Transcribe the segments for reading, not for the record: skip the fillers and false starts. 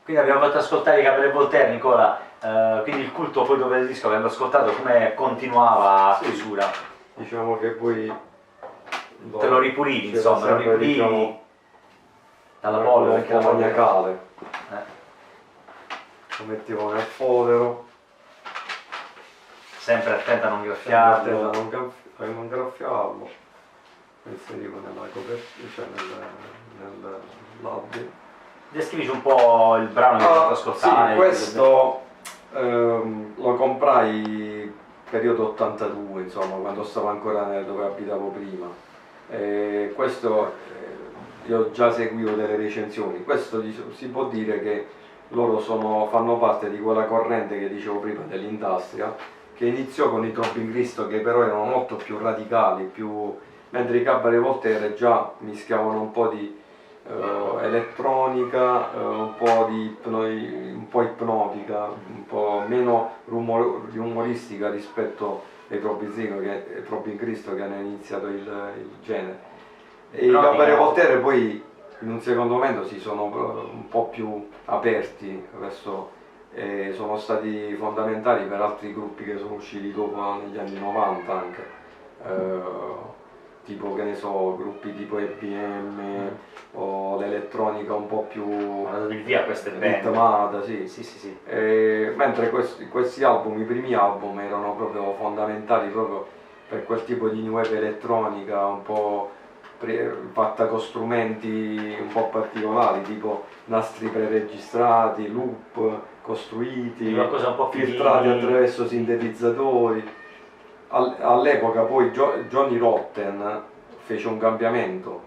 Quindi abbiamo fatto ascoltare i Gabriele Voltaire, Nicola, quindi il culto poi dopo il disco, avendo ascoltato, come continuava a chiusura? Diciamo che poi... Te lo ripulivi, insomma, lo ripulivi, diciamo, dalla polvere, un po' maniacale. Eh. Lo mettevo nel fodero. Sempre attenta a non graffiarlo. A non graffiarlo. Lo inserivo nella copertina, cioè nel labbro. Descrivici un po' il brano che hai fatto ascoltare. Sì, questo lo comprai periodo 82, insomma, quando stavo ancora dove abitavo prima. Questo io già seguivo delle recensioni. Questo si può dire che loro fanno parte di quella corrente che dicevo prima dell'Industrial, che iniziò con i Trombin Cristo, che però erano molto più radicali, mentre i Cabaret Voltaire già mischiavano un po' di elettronica, un po' ipnotica, un po' meno umoristica rispetto ai Trombin Cristo che hanno iniziato il genere. E i Cabaret Voltaire poi in un secondo momento si sono un po' più aperti verso, sono stati fondamentali per altri gruppi che sono usciti dopo negli anni 90 anche, tipo, che ne so, gruppi tipo EBM o l'elettronica un po' più ritmata, sì. Sì. Mentre questi album, i primi album, erano proprio fondamentali proprio per quel tipo di new wave elettronica un po' fatta con strumenti un po' particolari, tipo nastri preregistrati, loop costruiti, filtrati attraverso sintetizzatori. All'epoca poi Johnny Rotten fece un cambiamento,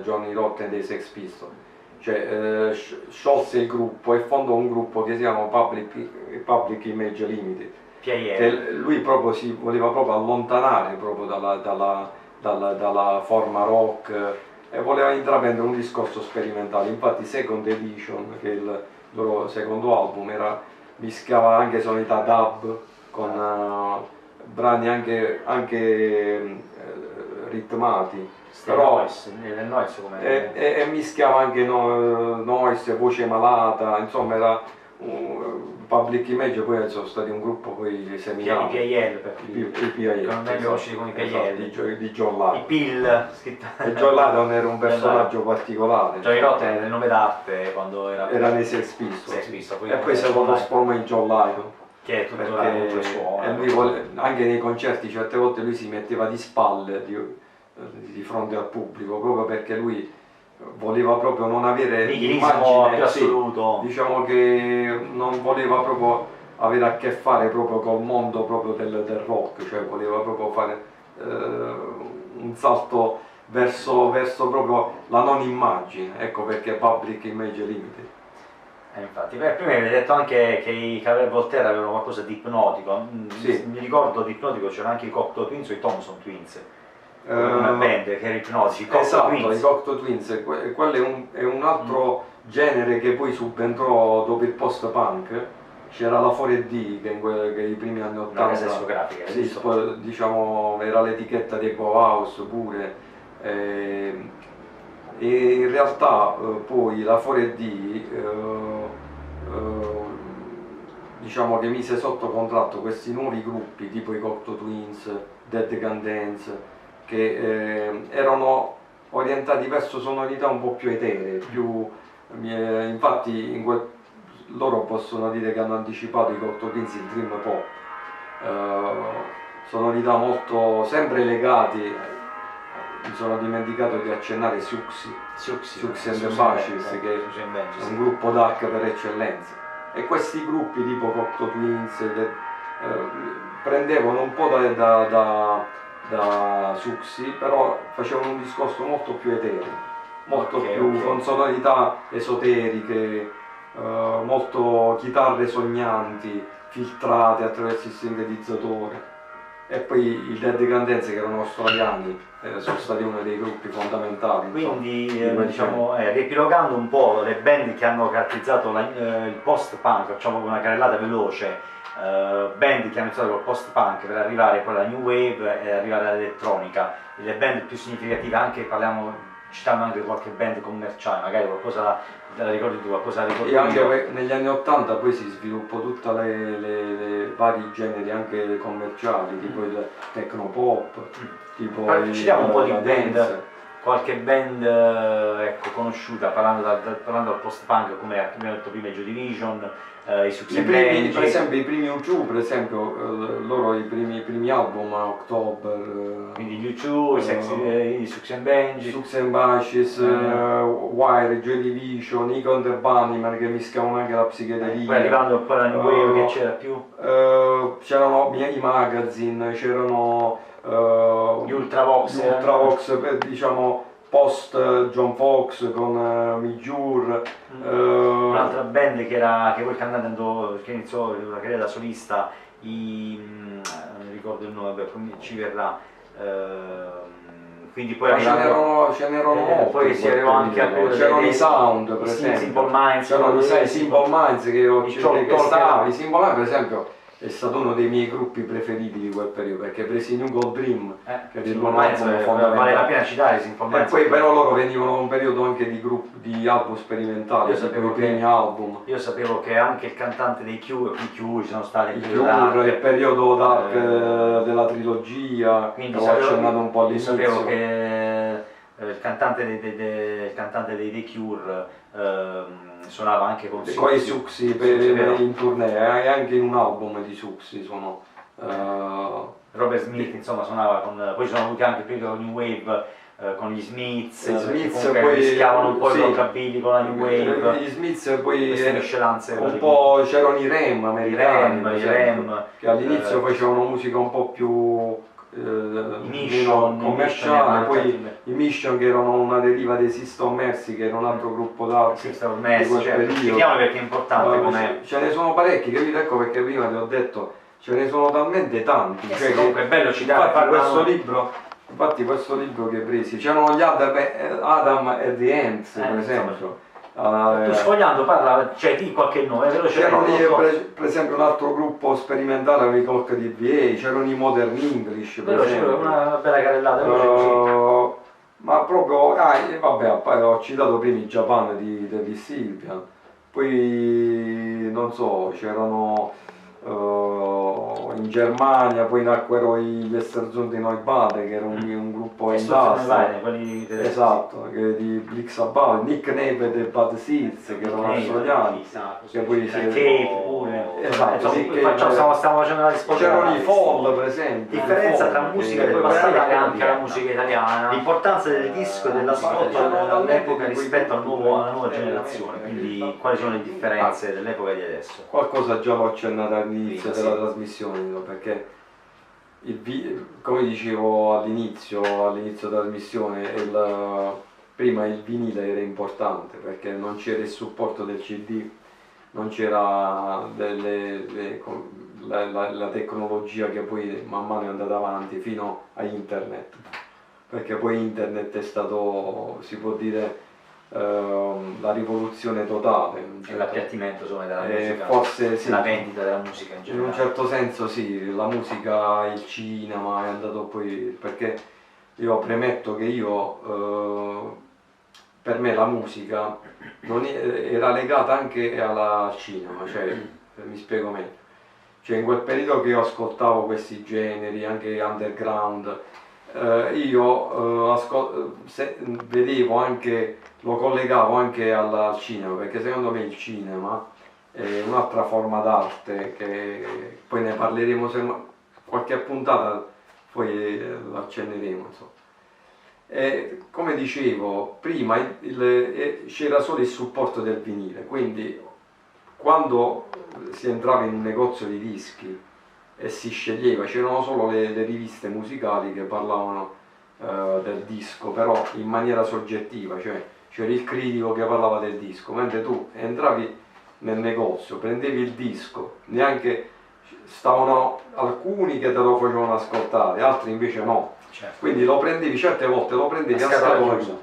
Johnny Rotten dei Sex Pistols, cioè sciolse il gruppo e fondò un gruppo che si chiama Public Image Limited, che lui proprio si voleva proprio allontanare proprio dalla forma rock e voleva intraprendere un discorso sperimentale. Infatti Second Edition, che è il loro secondo album, mischiava anche sonorità dub con brani anche ritmati, però e mischiava anche noise, voce malata, insomma era Public Image. Poi sono stati un gruppo poi seminale, i PIL, non meglio conosciuti come i PIL, di John Lydon. I PIL, e John Lydon era un personaggio particolare. Johnny Rotten era il nome d'arte quando era nei Sex Pistols, poi e poi si lo trasformò in John Lydon, che è tuttora molto suono. E lui anche nei concerti certe volte lui si metteva di spalle di fronte al pubblico, proprio perché lui voleva proprio non avere l'immagine più assoluto. Diciamo che non voleva proprio avere a che fare proprio col mondo proprio del rock, cioè voleva proprio fare un salto verso proprio la non immagine, ecco perché Public Image Limited. Infatti, prima avevi detto anche che i Cabaret Voltaire avevano qualcosa di ipnotico. Sì. Mi ricordo di ipnotico c'erano anche i Cocteau Twins o i Thompson Twins, una band che era ipnotici. Esatto, i Cocteau Twins, quello è un altro genere che poi subentrò dopo il post-punk. C'era la 4D che i primi anni 80, sì, diciamo, era l'etichetta di Bauhaus pure, e in realtà poi la 4D diciamo che mise sotto contratto questi nuovi gruppi tipo i Cocteau Twins, Dead Can Dance, che erano orientati verso sonorità un po' più eteree, infatti loro possono dire che hanno anticipato i Cocteau Twins il dream pop, sonorità molto sempre legati. Mi sono dimenticato di accennare Siouxsie and the Banshees, che è un gruppo dark per eccellenza, e questi gruppi tipo Cocteau Twins prendevano un po' da Siouxsie, però facevano un discorso molto più etereo, molto più con sonorità esoteriche, molto chitarre sognanti filtrate attraverso il sintetizzatore. E poi i Dead Can Dance, che erano australiani, sono stati uno dei gruppi fondamentali. Quindi diciamo, riepilogando un po' le band che hanno caratterizzato il post-punk, facciamo una carrellata veloce, band che hanno iniziato col post-punk per arrivare poi alla new wave e arrivare all'elettronica. Le band più significative, anche parliamo citando anche qualche band commerciale, magari qualcosa la ricordi tu, qualcosa la ricordi E anche io? negli anni 80 poi si sviluppò tutte le vari generi anche commerciali, tipo il technopop, tipo Citiamo un po' di la band, dance. qualche band ecco, conosciuta, parlando del post-punk, come abbiamo detto prima, i Joy Division, i Sux and Benji. Per esempio i primi U2, per esempio, loro i primi album, October, quindi gli U2, i Sux and Benji. Sux and Banshees, Wire, Joy Division, Nico and the Bunnymen che mischiavano anche la psichedelia. Poi arrivando poi alla New Wave che c'era più? C'erano i Magazine, c'erano Gli Ultravox, diciamo post John Fox con Mijur. Un'altra band che poi il cantante andò, che iniziò la carriera da solista, non mi ricordo il nome, vabbè, poi ci verrà. Quindi poi ce n'erano molti, poi si arrivò anche a c'erano i Sound, per esempio, Simple Minds, c'erano i Simple Minds i Simple Minds per esempio è stato uno dei miei gruppi preferiti di quel periodo, perché presi New Gold Dream, che è il loro album fondamentale, vale la pena citare Simple Minds. E poi però loro venivano da un periodo anche di album sperimentali, i primi album. Io sapevo che anche il cantante dei Cure, ci sono stati il periodo dark della trilogia, quindi che ho accennato un po' all'inizio. Sapevo che il cantante dei Cure suonava anche con i Suxi in tournée, e anche in un album di Suxi sono Robert Smith, insomma, suonava poi ci sono avuti anche il periodo New Wave con gli Smiths, poi mischiavano un po' il rockabilly con la New Wave, gli Smiths, e poi queste miscelanze un po' c'erano i Rem americani, che all'inizio facevano musica un po' più commerciale, poi i Mission, che erano una deriva dei System Mercy, che era un altro gruppo d'arte di quel periodo. Perché è importante ce ne sono parecchi, capito? Ecco perché prima ti ho detto ce ne sono talmente tanti, comunque è bello citare. Infatti questo libro che presi, c'erano gli Adam e the Ants, per esempio. Tu sfogliando parla, di qualche nome, c'erano per esempio un altro gruppo sperimentale, i Clock DVA, c'erano i Modern English, per esempio. Una bella carrellata, ma proprio, vabbè, poi ho citato prima i Japan di David Sylvian, poi non so, c'erano in Germania, poi nacquero gli Esterzund di Neubade, che era un gruppo in esatto, che di Blixabal, Nick Neve e Bad Seeds, che erano australiani, che poi stiamo facendo la risposta. C'erano i Fall, per esempio. Differenza tra musica e passare anche la musica italiana, l'importanza del disco e dell'ascolto all'epoca rispetto alla nuova generazione, quindi quali sono le differenze dell'epoca di adesso? Qualcosa già l'ho accennato all'inizio della trasmissione, perché come dicevo all'inizio della trasmissione, prima il vinile era importante perché non c'era il supporto del CD, non c'era la tecnologia che poi man mano è andata avanti fino a internet, perché poi internet è stato, si può dire, la rivoluzione totale, l'appiattimento della musica, forse sì, la vendita della musica in generale. In un certo senso sì, la musica, il cinema è andato poi, perché io premetto che per me la musica era legata anche al cinema, cioè mi spiego meglio, cioè in quel periodo che io ascoltavo questi generi anche underground, vedevo anche, lo collegavo anche al cinema, perché secondo me il cinema è un'altra forma d'arte, che poi ne parleremo, qualche puntata poi l'accenneremo, insomma. E come dicevo prima, c'era solo il supporto del vinile, quindi quando si entrava in un negozio di dischi e si sceglieva, c'erano solo le riviste musicali che parlavano del disco, però in maniera soggettiva, cioè c'era il critico che parlava del disco, mentre tu entravi nel negozio, prendevi il disco, neanche stavano alcuni che te lo facevano ascoltare, altri invece no. Certo. Quindi lo prendevi, certe volte lo prendevi a scatola chiusa,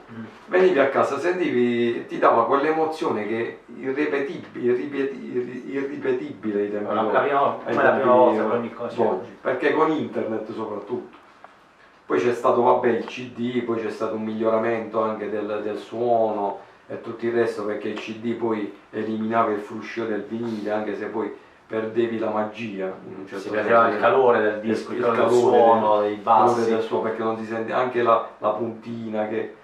venivi a casa, sentivi, ti dava quell'emozione che irripetibile ai tempi ogni cosa. perché con internet soprattutto, Poi c'è stato, vabbè, il CD, poi c'è stato un miglioramento anche del suono e tutto il resto, perché il CD poi eliminava il fruscio del vinile, anche se poi perdevi la magia in un certo si perdeva il calore del disco, il calore del suono, dei bassi, del suono, perché non si sente anche la puntina che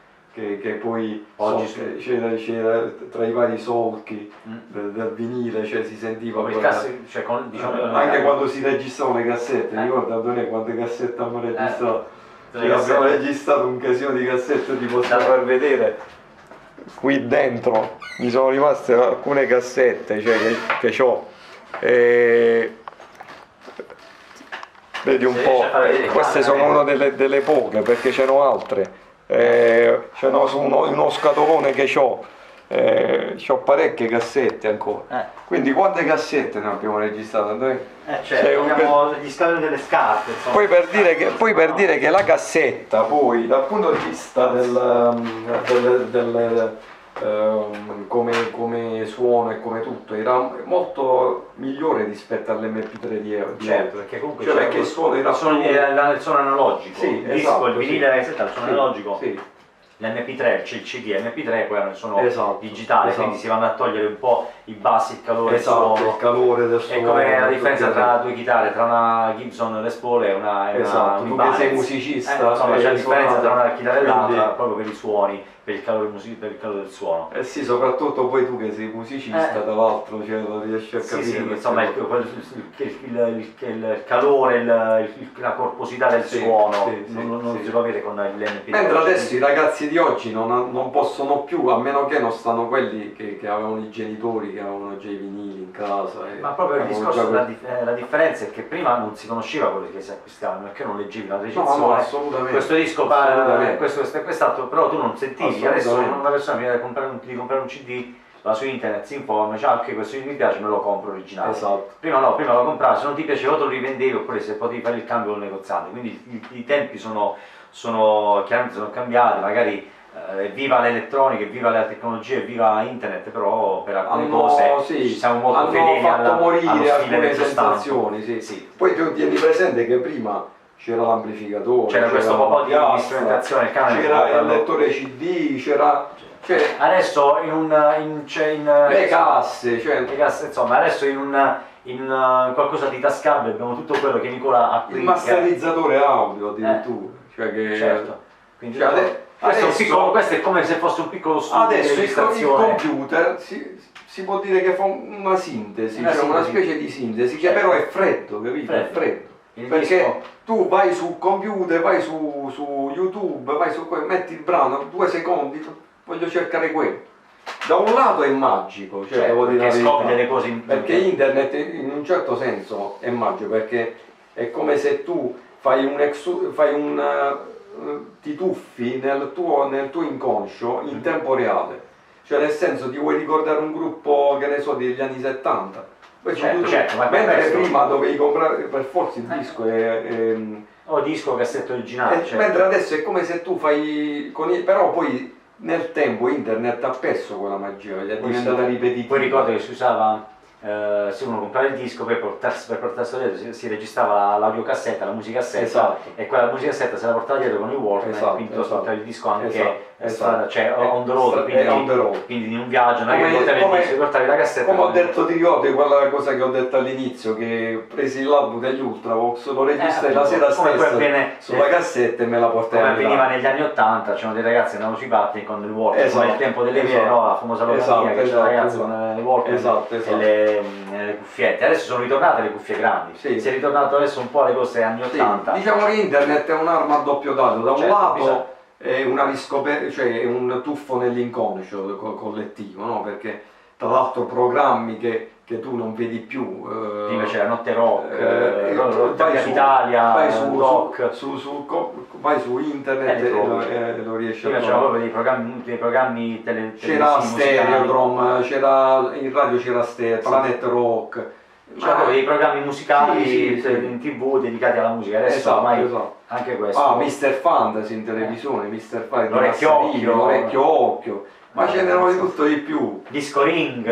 poi oggi c'era tra i vari solchi del vinile, cioè si sentiva cioè diciamo, anche quando si registravano le cassette. Ricorda Antonio quante cassette abbiamo registrato? Abbiamo registrato un casino di cassette, ti posso far vedere qui dentro, mi sono rimaste alcune cassette, cioè che ho. Vedi un po', queste sono una delle poche, perché c'erano altre, c'erano su uno scatolone che c'ho parecchie cassette ancora. Quindi quante cassette ne abbiamo registrate? abbiamo gli scatoloni delle scarpe, insomma. Poi per dire che la cassetta, poi dal punto di vista come suono e come tutto, era molto migliore rispetto all'MP3 di certo, perché comunque perché il suono era il suono analogico, sì, il disco, esatto, il vinile, la cassetta, il suono analogico, sì. L'MP3, c'è il CD, l'MP3 poi hanno il suono digitale, esatto. quindi si vanno a togliere un po' i bassi, il calore, esatto, il suono. Il calore del suono. È come la differenza tra due chitarre, tra una Gibson Les Paul e una esatto. Tu che sei musicista, insomma c'è la differenza tra una chitarra e l'altra, quindi proprio per i suoni, per il calore del suono. Sì, soprattutto poi tu che sei musicista, tra l'altro, cioè, lo riesci a capire. Sì, insomma il calore, la corposità del suono non si può avere con l'MP3. Mentre adesso i ragazzi di oggi non possono più, a meno che non stanno quelli che avevano i genitori, che avevano già i vinili in casa. Ma proprio il discorso, la differenza è che prima non si conosceva quello che si acquistavano, perché non leggevi la recensione. No, assolutamente. Questo disco, quest'altro, però tu non sentivi. Adesso una persona mi di comprare un CD, va su internet, si informa, dice anche questo mi piace, me lo compro originale. Esatto. Prima lo compravi, se non ti piaceva te lo rivendevi, oppure se potevi fare il cambio con il negoziante. Quindi i tempi chiaramente sono cambiati, magari viva l'elettronica, viva la tecnologia, viva internet, però per alcune cose ci siamo molto fedeli allo stile alcune sensazioni. Sì. Poi tu tieni presente che prima c'era l'amplificatore, c'era questo po' di strumentazione, c'era il lettore CD, adesso le casse, insomma adesso in qualcosa di tascabile abbiamo tutto quello che Nicola applica. Il masterizzatore audio addirittura, certo. Quindi questo è come se fosse un piccolo studio di registrazione. Il computer si può dire che fa una sintesi, una specie di sintesi, che però è freddo, capito? È freddo. Perché tu vai sul computer, vai su YouTube, metti il brano, 2 secondi, voglio cercare quello. Da un lato è magico, devo dire scopri delle cose perché internet in un certo senso è magico, perché è come se tu ti tuffi nel tuo inconscio in tempo reale, cioè nel senso ti vuoi ricordare un gruppo, che ne so, degli anni 70. Mentre prima dovevi comprare per forza il disco o disco cassetto originale, mentre adesso è come se tu fai però poi nel tempo internet ha perso quella magia, è diventata ripetitiva. Poi ricordo che si usava, se uno comprava il disco per portarselo dietro si registrava l'audiocassetta, la musicassetta, e quella musicassetta se la portava dietro con il Walkman, quindi tu ascoltavi il disco anche on the road, quindi in un viaggio, non è che portavi il disco, portavi la cassetta. Come ho detto, ti ricordi quella cosa che ho detto all'inizio, che presi l'album degli Ultravox, lo registrai la sera stessa sulla cassetta e me la portai. Come avveniva negli anni 80, c'erano dei ragazzi che andavano sui pattini con il Walkman, come il tempo delle vie, la famosa locandina che c'era ragazzi con il Walkman e le cuffiette. Adesso sono ritornate le cuffie grandi, si è ritornato adesso un po' alle cose anni 80. Diciamo che internet è un'arma a doppio taglio, da un lato è una riscoperta, cioè un tuffo nell'inconscio collettivo, no? Perché tra l'altro programmi che tu non vedi più, prima c'era Notte Rock, Italia, vai su internet e lo riesci a trovare. C'era proprio dei programmi c'era Stereodrom, in radio c'era Planet Rock, c'erano dei programmi musicali in TV dedicati alla musica. Adesso ormai anche questo. Mr. Fantasy in televisione, Mr. Fantasy, L'Orecchio Occhio, ma ce n'erano di tutto di più. Disco Ring.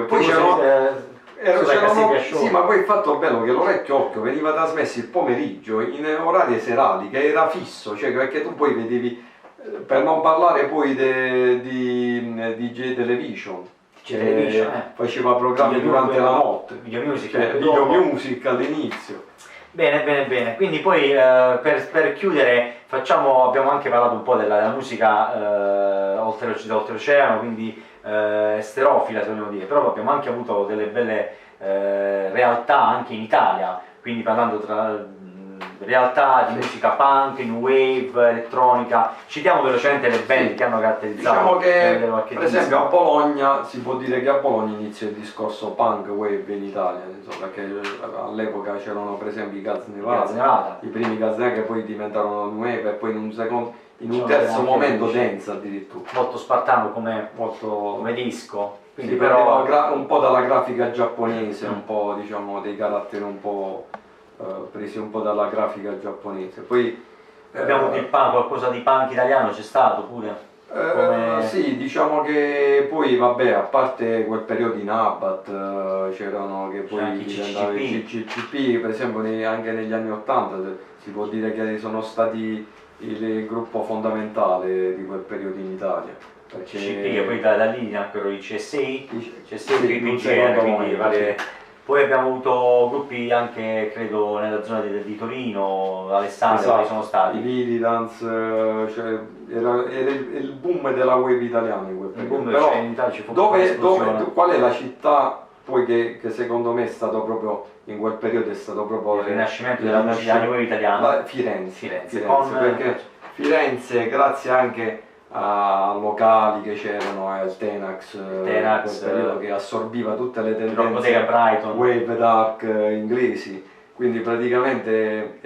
Poi c'erano Sì, ma poi il fatto bello che l'Orecchio Occhio veniva trasmesso il pomeriggio in orari serali, che era fisso, cioè perché tu poi vedevi, per non parlare poi di J Television, faceva programmi durante la notte, Video Music, Video Music all'inizio. Bene, quindi poi per chiudere abbiamo anche parlato un po' della musica oltreoceano, quindi esterofila se vogliamo dire, però abbiamo anche avuto delle belle realtà anche in Italia, quindi parlando tra realtà di musica punk, new wave, elettronica. Citiamo velocemente le band che hanno caratterizzato. Diciamo che per esempio a Bologna, si può dire che a Bologna inizia il discorso punk wave in Italia, insomma, perché all'epoca c'erano per esempio i Gaz Nevada, i primi Gaz Nevada che poi diventarono new wave e poi in un terzo momento dance addirittura. Molto spartano come disco. Quindi però un po' dalla grafica giapponese, un po' diciamo dei caratteri un po' presi un po' dalla grafica giapponese. Poi abbiamo avuto il punk, qualcosa di punk italiano c'è stato pure? Sì, diciamo che poi vabbè, a parte quel periodo in Abbat c'erano che poi diventavano i CCP, per esempio anche negli anni '80 si può dire che sono stati il gruppo fondamentale di quel periodo in Italia. Perché CCP che poi da lì nacquero i CSI, quindi poi abbiamo avuto gruppi anche, credo, nella zona di Torino, Alessandria, esatto, sono stati. I Lilidance, cioè, era il boom della wave italiana in quel periodo. Però in Italia ci fu qual è la città poi che secondo me è stato proprio, in quel periodo è stato proprio il rinascimento della musica wave italiana? Firenze, perché Firenze, grazie anche a locali che c'erano, il Tenax, quel periodo che assorbiva tutte le tendenze wave dark inglesi, quindi praticamente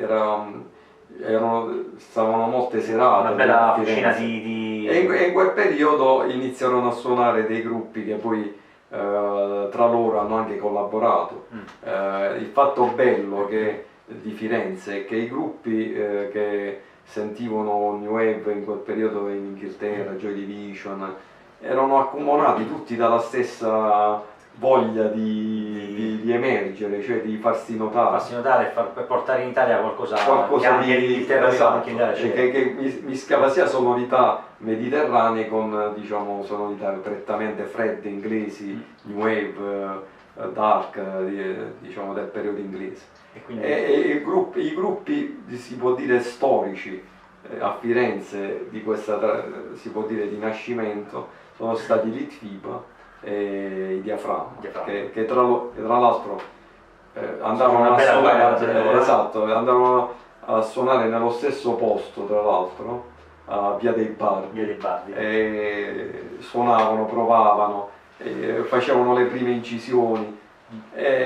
stavano molte serate, una bella piscina e in quel periodo iniziarono a suonare dei gruppi che poi tra loro hanno anche collaborato. Il fatto bello di Firenze è che i gruppi che sentivano New Wave in quel periodo in Inghilterra, Joy Division, erano accomunati tutti dalla stessa voglia di emergere, cioè di farsi notare. Per portare in Italia qualcosa che anche in Inghilterra, esatto, che mischiava sia sonorità mediterranee con diciamo sonorità prettamente fredde inglesi, New Wave, dark, diciamo del periodo inglese. E i gruppi si può dire storici a Firenze di questa si può dire di nascimento sono stati Litfiba e i Diaframma, che tra l'altro andavano a suonare nello stesso posto, tra l'altro a Via dei Bardi, e suonavano, provavano, facevano le prime incisioni.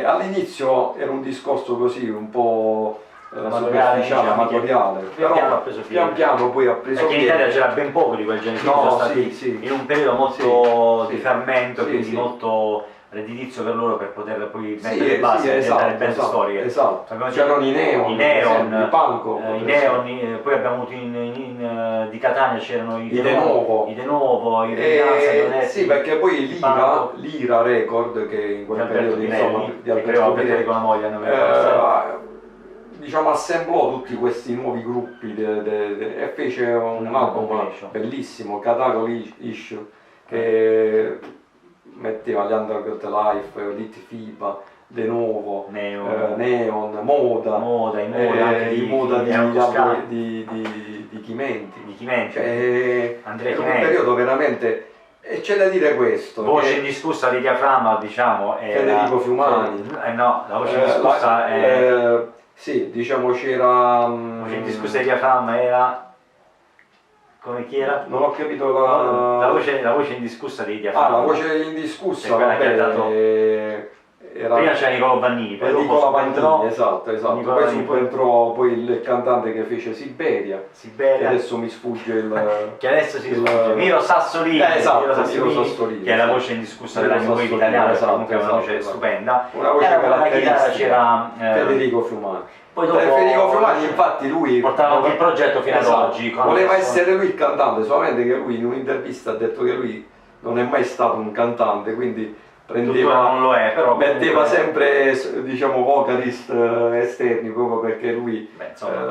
All'inizio era un discorso così un po' superficiale, amatoriale, però pian piano poi ha preso piede. Perché in Italia c'era ben poco di quel genere, sono stati in un periodo molto di fermento, quindi molto redditizio per loro per poter poi mettere le basi e dare belle storiche. Esatto. C'erano i Neon, i Panko, poi abbiamo avuto di Catania c'erano i De Novo, i Ragazzi. Sì, perché poi l'Ira Record, che in quel periodo di Alberto Pinelli con la moglie diciamo assemblò tutti questi nuovi gruppi e fece un album bellissimo, Catacol Issue, che metteva gli Underground Life, Litfiba, De Novo, Neon, Moda, i Moda di Chimenti. Andrea Era un periodo veramente. E c'è da dire questo. Voce indiscussa di Diaframma, diciamo, Federico Fiumani. No, la voce indiscussa è. Sì, diciamo c'era. La voce indiscussa di Diaframma era. Come chi era? Non ho capito la voce indiscussa di Diaframma. La voce indiscussa, vabbè, prima c'era Nicolò Vannini, poi Nicolò Vannini, esatto. Poi subentrò poi il cantante che fece Siberia. Che adesso mi sfugge che adesso si sfugge. Miro Sassolini. Miro Sassolini, che è la voce indiscussa della New Wave italiana, comunque è una voce stupenda. Una voce caratteristica. C'era Federico Fiumani. Poi dopo Federico Fiumani, infatti lui portava anche il progetto fino ad oggi. Voleva essere lui il cantante, solamente che lui in un'intervista ha detto che lui non è mai stato un cantante, quindi non lo è, però metteva sempre, diciamo, vocalist esterni, proprio perché lui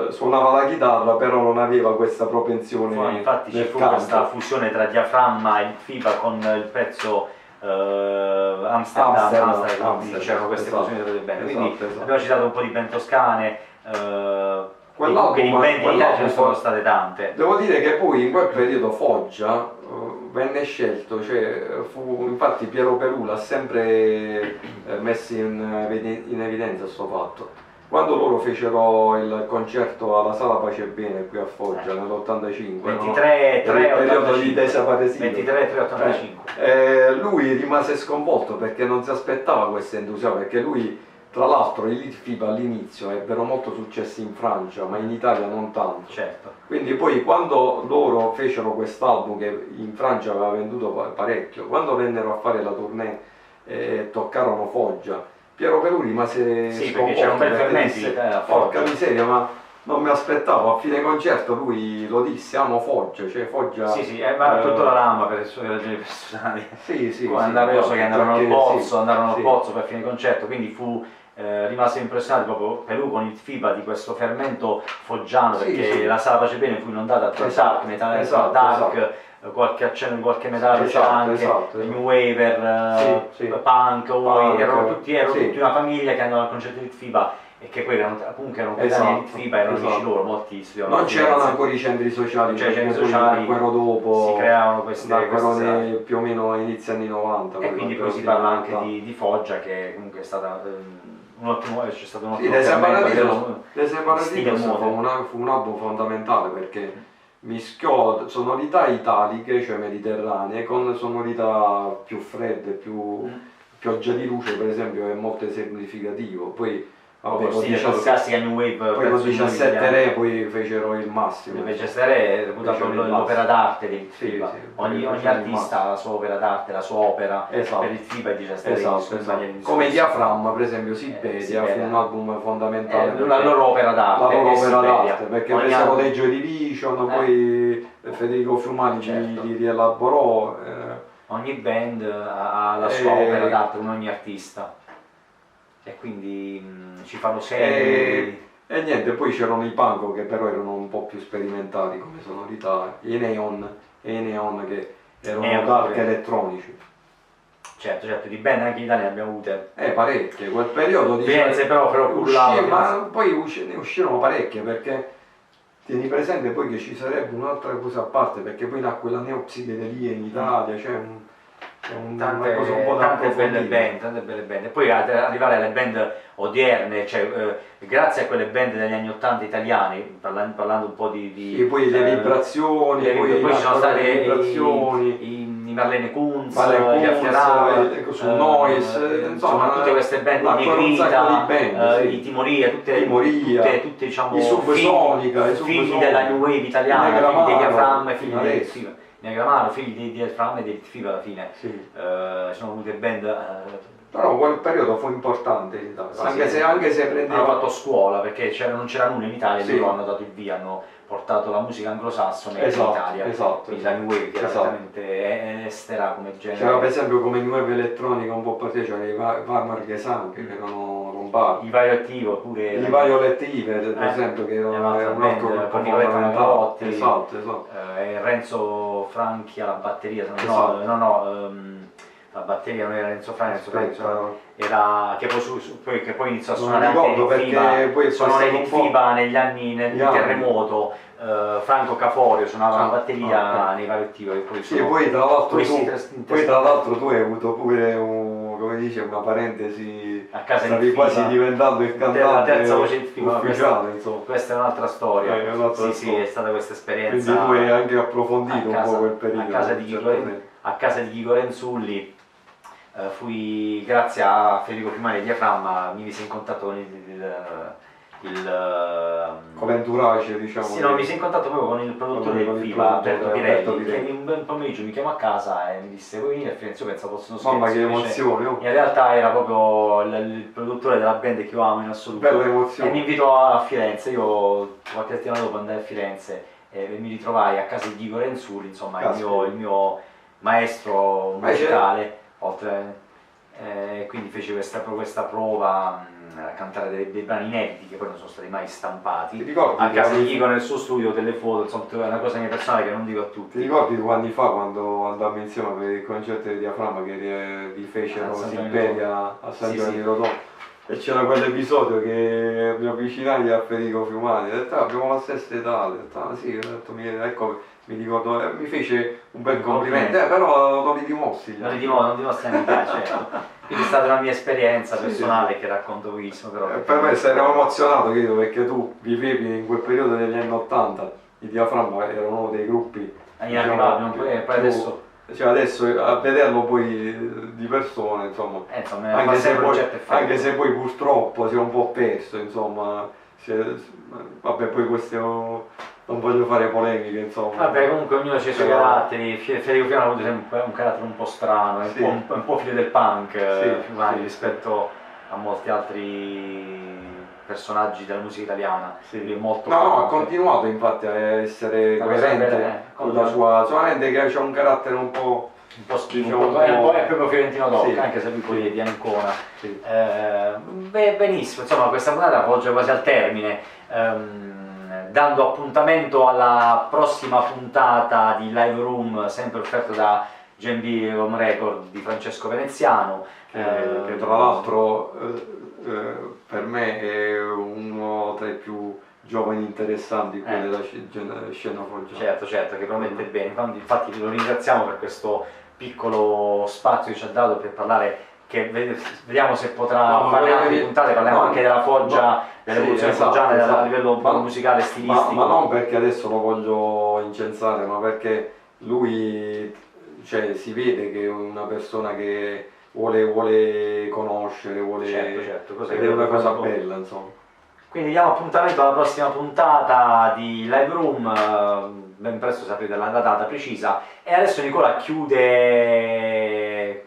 suonava la chitarra, però non aveva questa propensione. Infatti ci fu questa fusione tra Diaframma e FIBA con il pezzo Amsterdam, c'erano queste fusioni tra le band, quindi abbiamo citato un po' di band toscane, che di band in Italia ce ne sono state tante. Devo dire che poi in quel periodo Foggia venne scelto, infatti Piero Pelù l'ha sempre messo in evidenza questo fatto. Quando loro fecero il concerto alla Sala Pace e Bene qui a Foggia nell'85, 23-3-85, lui rimase sconvolto perché non si aspettava questo entusiasmo, perché lui, tra l'altro, i Elite FIBA all'inizio ebbero molto successi in Francia, ma in Italia non tanto. Certo. Quindi poi quando loro fecero quest'album, che in Francia aveva venduto parecchio, quando vennero a fare la tournée e toccarono Foggia, Piero Pelù rimase sconvolto, c'era un bel fermento, porca miseria, ma non mi aspettavo. A fine concerto lui lo disse: amo Foggia, cioè Foggia. Sì, ma tutto la lama per le sue ragioni personali. Sì. Andarono al pozzo per fine concerto, quindi rimase impressionato proprio Pelù con il FIBA di questo fermento foggiano, perché la Sala Pace Bene fu inondata tra dark, metal, dark, qualche accenno di qualche metallo, c'era anche New Waver, punk, erano tutti una famiglia che andavano al concerto di FIBA e che poi erano coetanei di FIBA, erano amici loro, molti studiavano. Non c'erano ancora i centri sociali, nacquero dopo, si creavano queste più o meno a inizio anni 90. E quindi poi si parla anche di Foggia, che comunque è stata c'è stato un ottimo Les Separatitos fu un album fondamentale perché mischiò sonorità italiche, cioè mediterranee, con sonorità più fredde, più pioggia di luce, per esempio, è molto esemplificativo. Poi con 17 Re poi fecero il massimo. Invece Re è reputato l'opera d'arte del FIBA. Ogni artista ha la sua opera d'arte, la sua opera per il FIBA e 17 Re. Come Diaframma, per esempio, Siberia fu un album fondamentale. La loro opera d'arte. Perché presero dei Joy Division, poi Federico Fiumani li rielaborò. Ogni band ha la sua opera d'arte, con ogni artista. E quindi ci fanno segni. E niente, poi c'erano i Panko che però erano un po' più sperimentali come sonorità, i Neon che erano dark elettronici. Certo, di band anche in Italia ne abbiamo avute. Parecchie, quel periodo ma poi ne uscirono parecchie perché tieni presente poi che ci sarebbe un'altra cosa a parte, perché poi nacque la neopsichedelia in Italia, cioè tante belle band, e poi arrivare alle band odierne, grazie a quelle band degli anni 80 italiani, parlando un po' di e poi le vibrazioni, poi ci sono state i Marlene Kunz, gli Afterhour, su Noise, insomma tutte queste band, i Negrita, i Timoria, tutte diciamo i Subsonica, figli della New Wave italiana, figli dei Diaframma e figli del FIBA. Negramaro, figli di Diaframma e del FIBA alla fine. Sono avute band. Però quel periodo fu importante in Italia, anche se prendeva. Hanno fatto scuola perché non c'era nulla in Italia, loro hanno dato il via, hanno portato la musica anglosassone in Italia. Quindi la New Wave che era veramente estera come genere. C'era per esempio come New Wave elettronica un po' particolare, c'era i Varmar Gesan che erano lombardi. I Violet pure. I Violet per esempio, che era un altro gruppo fondamentale. Esatto. Renzo Franchi alla batteria, la batteria non era Renzo Franchi, era che poi iniziò a suonare anche il FIBA, suonò nel FIBA negli anni del terremoto. Franco Caforio suonava la batteria nei vari attivi. Poi tra l'altro tu hai avuto pure una parentesi, a casa stavi quasi diventando il cantante, la terza voce del FIBA, ufficiale. Questa è un'altra storia. Sì, è stata questa esperienza. Quindi tu hai anche approfondito un po' quel periodo. A casa di Chico Renzulli. Fui, grazie a Federico Fiumani e Diaframma, mi mise in contatto con con l'entourage, diciamo. Sì, mi sei in contatto proprio con il produttore del FIBA, Alberto Pirelli, che un bel pomeriggio mi chiamò a casa e mi disse: vuoi venire a Firenze? Io pensavo fosse uno scherzo. Mamma, che emozione! In realtà era proprio il produttore della band che io amo in assoluto. Bella emozione! E mi invitò a Firenze. Io qualche settimana dopo andai a Firenze e mi ritrovai a casa di Chico Renzulli, insomma il mio maestro musicale, oltre. quindi fece questa prova a cantare dei brani inediti che poi non sono stati mai stampati. A casa di Chico nel suo studio, delle foto, insomma, è una cosa mia personale che non dico a tutti. Ti ricordi 2 anni fa quando andammo insieme per il concerto di Diaframma che vi fecero Simperia a San Giovanni Rodò? E c'era quell'episodio che mi avvicinai a Federico Fiumani, ho detto abbiamo la stessa età, ho detto sì, ho detto, ecco, mi ricordo, mi fece un bel complimento, però non li dimostri. Non dimostri mica, certo. Quindi è stata una mia esperienza personale che racconto pochissimo, però. Per me ero emozionato, credo, perché tu vivevi in quel periodo degli anni 80, i Diaframma erano uno dei gruppi poi adesso. Cioè adesso a vederlo poi di persona, insomma, anche se poi purtroppo si è un po' perso, insomma, vabbè, poi questo non voglio fare polemiche, insomma. Vabbè, comunque ognuno ha i suoi caratteri. Federico Fiano ha avuto sempre un carattere un po' strano, un po' figlio del punk, rispetto a molti altri personaggi della musica italiana. Molto ha continuato infatti a essere coerente con la sua, solamente che c'è un carattere un po' schifo, è proprio fiorentino doc, anche se lui poi è di Ancona. Benissimo, insomma questa puntata volge quasi al termine, dando appuntamento alla prossima puntata di Live Room, sempre offerto da GMB Home Record di Francesco Veneziano, che tra l'altro per me è uno tra i più giovani interessanti qui della scena foggiana. Certo, che promette bene, infatti lo ringraziamo per questo piccolo spazio che ci ha dato per parlare, che vediamo se potrà fare altre puntate, parliamo anche della foggia, dell'evoluzione foggiana a livello musicale, stilistico. Ma non perché adesso lo voglio incensare, ma perché lui, cioè, si vede che è una persona che vuole conoscere, certo, ed è una cosa bella, insomma. Quindi diamo appuntamento alla prossima puntata di Live Room, ben presto saprete la data precisa, e adesso Nicola chiude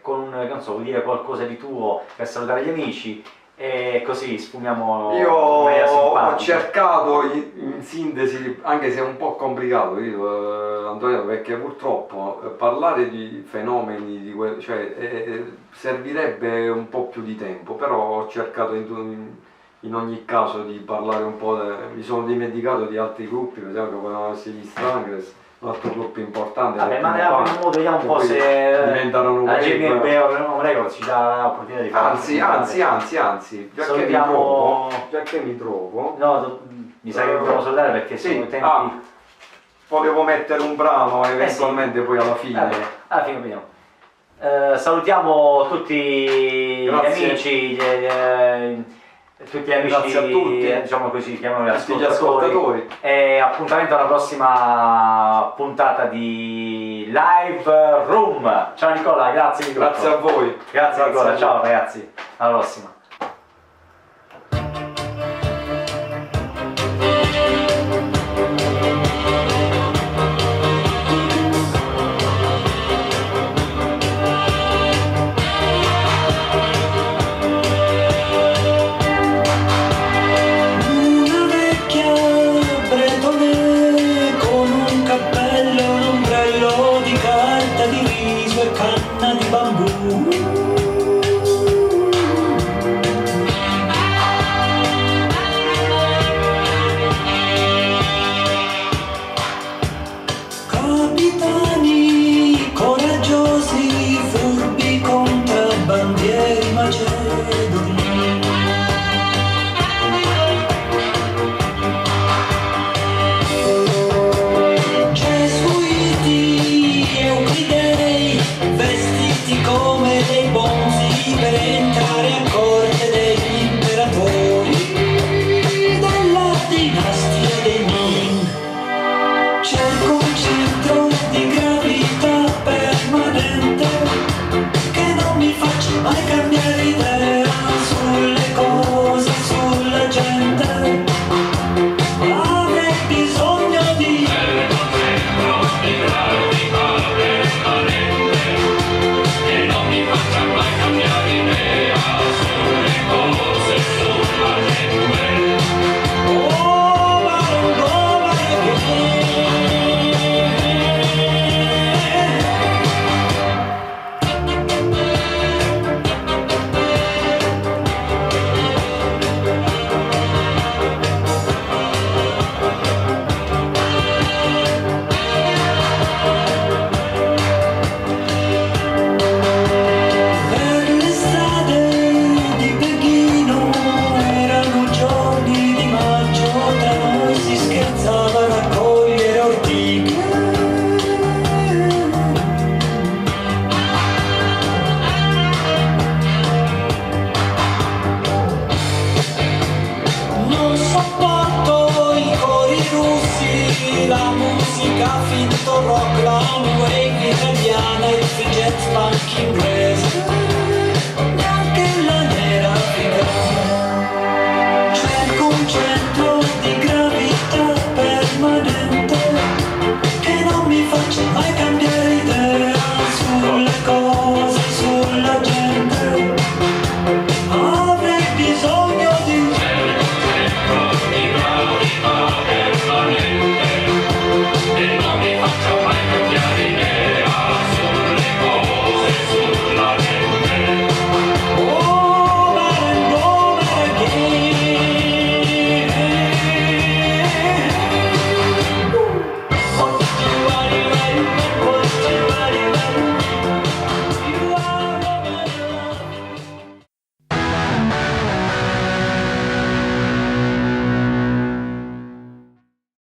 con, non so, vuoi dire qualcosa di tuo per salutare gli amici e così sfumiamo. Io ho cercato in sintesi, anche se è un po' complicato, Antonio, perché purtroppo parlare di fenomeni servirebbe un po' più di tempo, però ho cercato in ogni caso di parlare un po', mi sono dimenticato di altri gruppi, per esempio potevano essere gli Stranglers, un altro gruppo importante. Vabbè, ma ne apriamo un modo, vediamo un po' se diventano la GMB Record ci dà l'opportunità di fare. Anzi, già che mi trovo. No, mi sa che dobbiamo salutare perché sono i tempi. Volevo mettere un brano eventualmente poi alla fine. Alla fine vediamo. Salutiamo tutti gli amici, tutti gli amici, grazie a tutti, diciamo così, chiamiamoli ascoltatori, e appuntamento alla prossima puntata di Live Room. Ciao Nicola, grazie a voi, grazie Nicola, ciao ragazzi, alla prossima. Come dei keep waiting.